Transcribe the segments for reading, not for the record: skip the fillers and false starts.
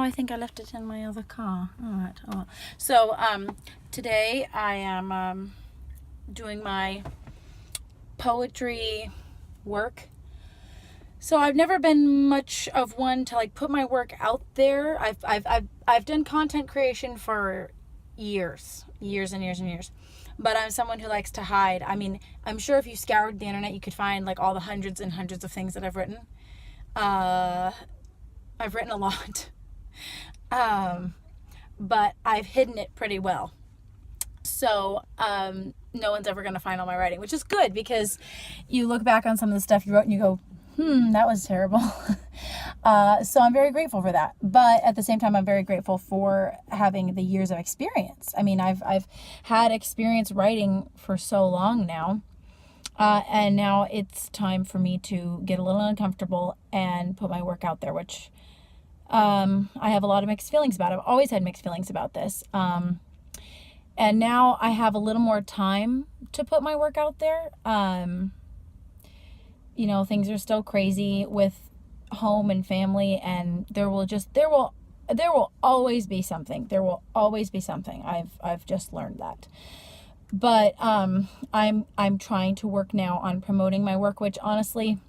I think I left it in my other car. All right. Oh. So today I am doing my poetry work. So I've never been much of one to like put my work out there. I've done content creation for years and years. But I'm someone who likes to hide. I mean, I'm sure if you scoured the internet, you could find like all the hundreds and hundreds of things that I've written. I've written a lot. But I've hidden it pretty well. So no one's ever going to find all my writing, which is good because you look back on some of the stuff you wrote and you go, that was terrible. So I'm very grateful for that. But at the same time, I'm very grateful for having the years of experience. I mean, I've had experience writing for so long now. And now it's time for me to get a little uncomfortable and put my work out there, which I have a lot of mixed feelings about. I've always had mixed feelings about this. And now I have a little more time to put my work out there. Things are still crazy with home and family, and there will always be something. There will always be something. I've just learned that. But I'm trying to work now on promoting my work, which honestly,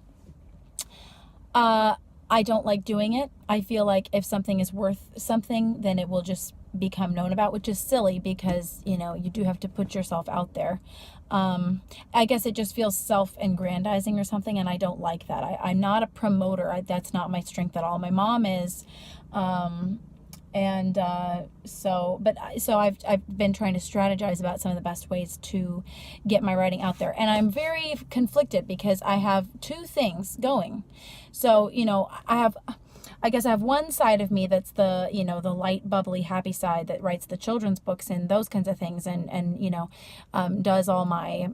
I don't like doing it. I feel like if something is worth something, then it will just become known about, which is silly because, you do have to put yourself out there. I guess it just feels self-aggrandizing or something, and I don't like that. I'm not a promoter. That's not my strength at all. My mom is. So I've been trying to strategize about some of the best ways to get my writing out there. And I'm very conflicted because I have two things going. So, I guess I have one side of me that's the light, bubbly, happy side that writes the children's books and those kinds of things and does all my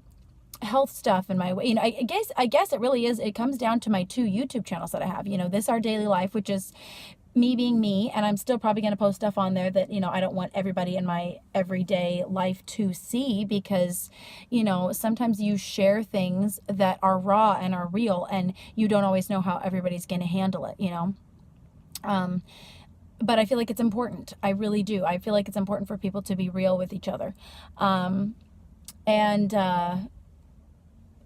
health stuff and my, I guess it really is, it comes down to my two YouTube channels that I have, This Our Daily Life, which is me being me, and I'm still probably going to post stuff on there that, I don't want everybody in my everyday life to see because, sometimes you share things that are raw and are real and you don't always know how everybody's going to handle it, But I feel like it's important. I really do. I feel like it's important for people to be real with each other.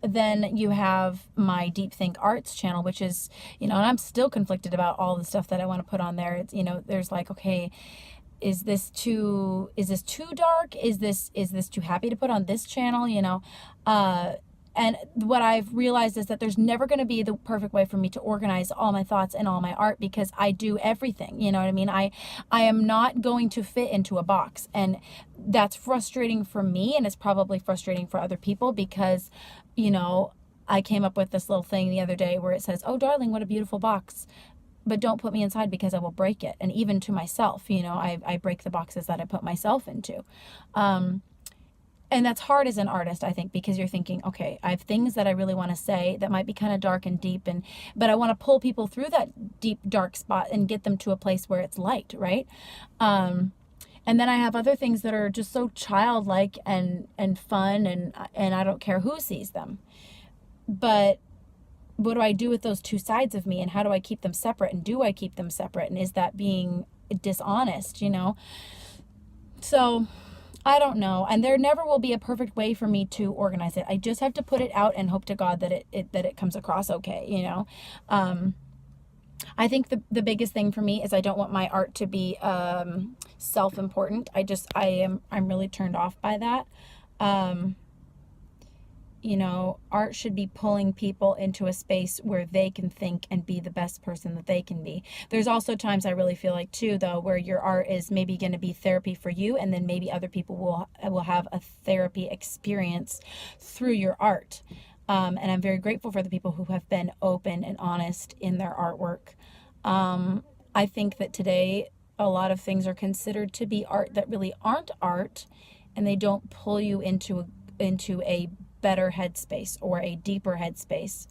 Then you have my Deep Think Arts channel, which is, and I'm still conflicted about all the stuff that I want to put on there. It's, there's like, okay, is this too dark? Is this too happy to put on this channel? And what I've realized is that there's never going to be the perfect way for me to organize all my thoughts and all my art because I do everything. You know what I mean? I am not going to fit into a box. And that's frustrating for me, and it's probably frustrating for other people because, I came up with this little thing the other day where it says, "Oh, darling, what a beautiful box. But don't put me inside because I will break it." And even to myself, I break the boxes that I put myself into. And that's hard as an artist, I think, because you're thinking, okay, I have things that I really want to say that might be kind of dark and deep, but I want to pull people through that deep, dark spot and get them to a place where it's light, right? And then I have other things that are just so childlike and fun, and I don't care who sees them. But what do I do with those two sides of me, and how do I keep them separate, and do I keep them separate, and is that being dishonest, So I don't know, and there never will be a perfect way for me to organize it. I just have to put it out and hope to God that it comes across okay, I think the biggest thing for me is I don't want my art to be self-important. I'm really turned off by that. Art should be pulling people into a space where they can think and be the best person that they can be. There's also times I really feel like too, though, where your art is maybe going to be therapy for you, and then maybe other people will have a therapy experience through your art. And I'm very grateful for the people who have been open and honest in their artwork. I think that today a lot of things are considered to be art that really aren't art, and they don't pull you into a better headspace or a deeper headspace.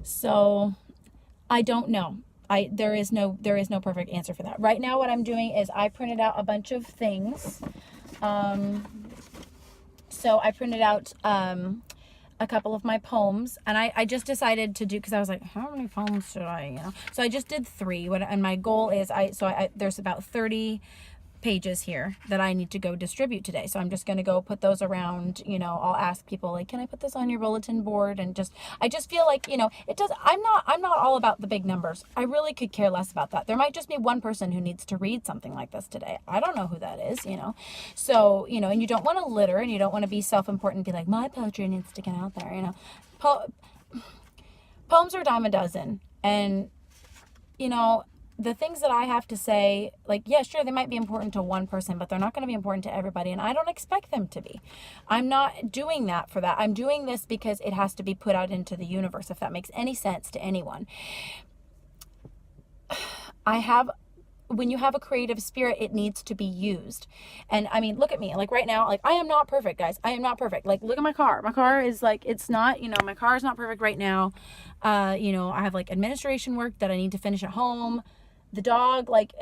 So I don't know. There is no perfect answer for that. Right now what I'm doing is I printed out a bunch of things. So I printed out a a couple of my poems, and I just decided to do, because I was like, how many poems should I, you know? So I just did 3. And my goal is, there's about 30 pages here that I need to go distribute today. So I'm just going to go put those around, you know, I'll ask people like, can I put this on your bulletin board? And I just feel like, you know, I'm not all about the big numbers. I really could care less about that. There might just be one person who needs to read something like this today. I don't know who that is, you know? So, you know, and you don't want to litter, and you don't want to be self-important and be like, my poetry needs to get out there, you know? Poems are a dime a dozen. And, you know, the things that I have to say, like, yeah, sure, they might be important to one person, but they're not going to be important to everybody, and I don't expect them to be. I'm not doing that for that. I'm doing this because it has to be put out into the universe, if that makes any sense to anyone. When you have a creative spirit, it needs to be used. And I mean, look at me, like right now, like I am not perfect, guys. I am not perfect. Like, look at my car. My car is like, it's not, you know, my car is not perfect right now. You know, I have like administration work that I need to finish at home. The dog like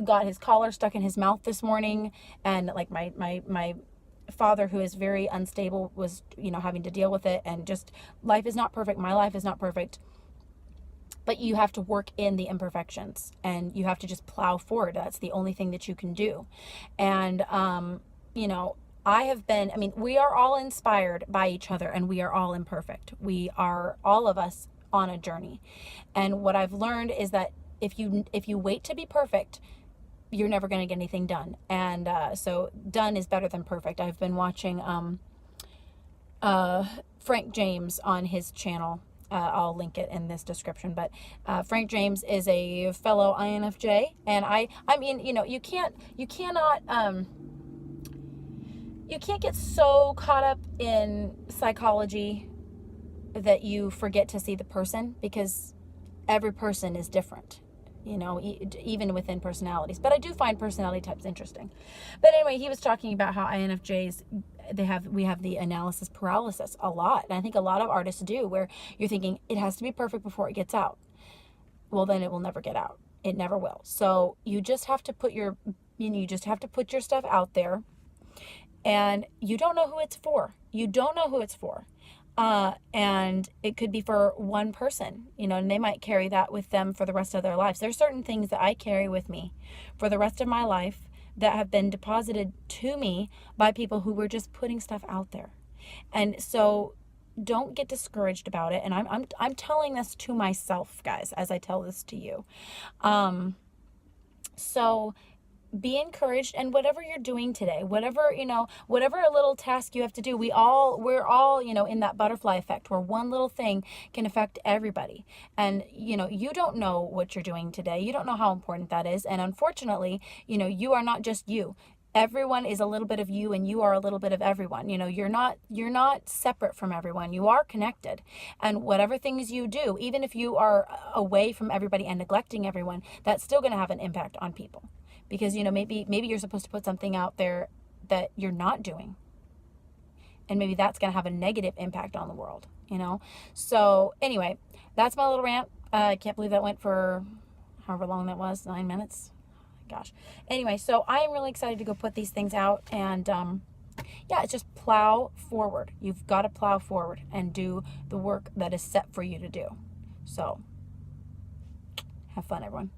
got his collar stuck in his mouth this morning, and like my father, who is very unstable, was, you know, having to deal with it. And just, life is not perfect. My life is not perfect. But you have to work in the imperfections, and you have to just plow forward. That's the only thing that you can do. And, you know, we are all inspired by each other, and we are all imperfect. We are, all of us, on a journey. And what I've learned is that if you wait to be perfect, you're never going to get anything done. And so done is better than perfect. I've been watching Frank James on his channel. I'll link it in this description, but Frank James is a fellow INFJ, and I mean, you know, you can't get so caught up in psychology that you forget to see the person, because every person is different, you know, even within personalities. But I do find personality types interesting. But anyway, he was talking about how INFJs, we have the analysis paralysis a lot. And I think a lot of artists do, where you're thinking it has to be perfect before it gets out. Well, then it will never get out. It never will. So you just have to put your stuff out there, and you don't know who it's for. You don't know who it's for. And it could be for one person, you know, and they might carry that with them for the rest of their lives. There's certain things that I carry with me for the rest of my life that have been deposited to me by people who were just putting stuff out there. And so don't get discouraged about it. And I'm telling this to myself, guys, as I tell this to you. So be encouraged, and whatever you're doing today, whatever a little task you have to do, we're all, you know, in that butterfly effect, where one little thing can affect everybody. And, you know, you don't know what you're doing today. You don't know how important that is. And unfortunately, you know, you are not just you. Everyone is a little bit of you, and you are a little bit of everyone. You know, you're not separate from everyone. You are connected. And whatever things you do, even if you are away from everybody and neglecting everyone, that's still going to have an impact on people. Because, you know, maybe you're supposed to put something out there that you're not doing. And maybe that's going to have a negative impact on the world, you know? So anyway, that's my little rant. I can't believe that went for however long that was, 9 minutes. Gosh. Anyway, so I am really excited to go put these things out. And yeah, it's just plow forward. You've got to plow forward and do the work that is set for you to do. So have fun, everyone.